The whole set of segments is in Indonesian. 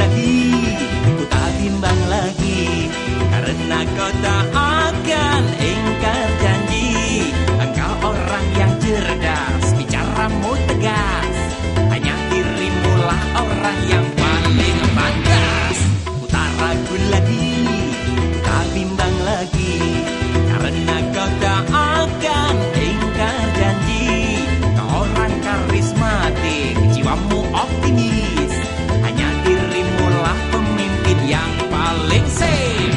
lagi, ku tak bimbang lagi, karena kau tak akan ingkar janji. Engkau orang yang cerdas, bicaramu tegas, hanya dirimulah orang yang paling pantas. Ku tak ragu lagi, ku tak bimbang lagi, karena kau tak akan ingkar janji. Kau orang karismatik, jiwamu optimis, hanya dirimulah pemimpin yang paling safe.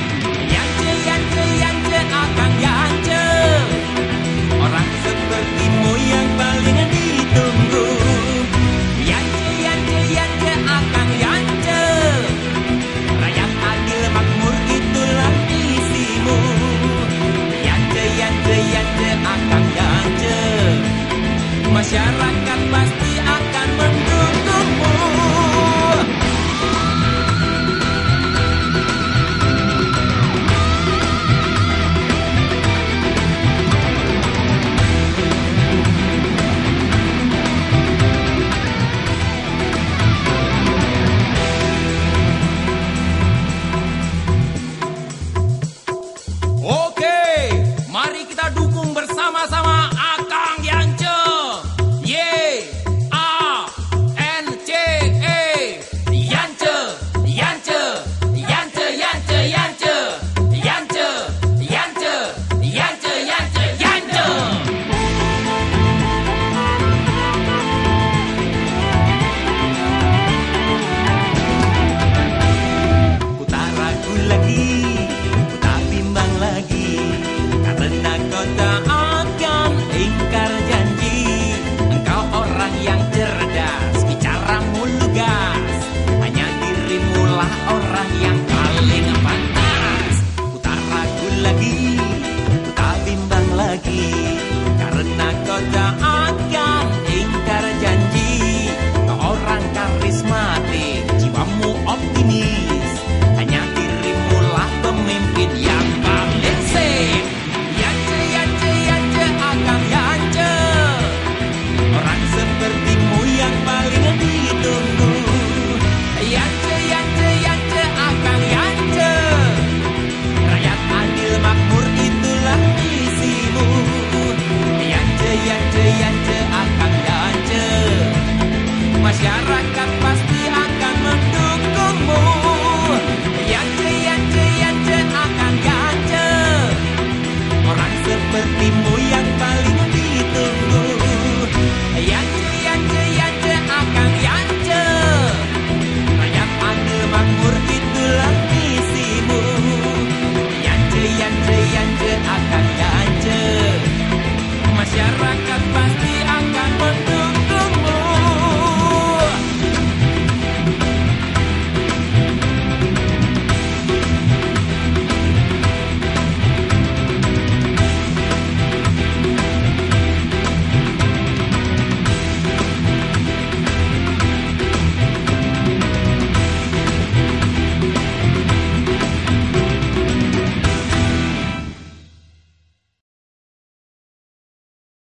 Yance akan yance, orang sepertimu yang paling ditunggu. Yance akan yance, rakyat adil makmur itulah visimu. Yance akan yance, masyarakat pasti akan mendukungmu. Oke, mari kita dukung bersama-sama Akang Yance. Y-A-N-C-E. Yance. Ku tak ragu lagi, ku tak bimbang lagi, karena kau tak akan ingkar janji. Engkau orang yang cerdas, bicaramu lugas, hanya dirimulah orang yang paling pantas. Ku tak ragu lagi, ku tak bimbang lagi, karena kau tak akan ingkar janji. Kau orang karismatik, jiwamu optimis, hanya dirimulah pemimpin yang paling safe. Yance akan yance, orang sepertimu yang paling ditunggu. Yance akan yance, rakyat adil makmur itulah visimu. Yance akan yance, masyarakat pasti akan mendukungmu. Yance akan yance, orang sepertimu yang paling ditunggu. Yance akan yance, rakyat adil makmur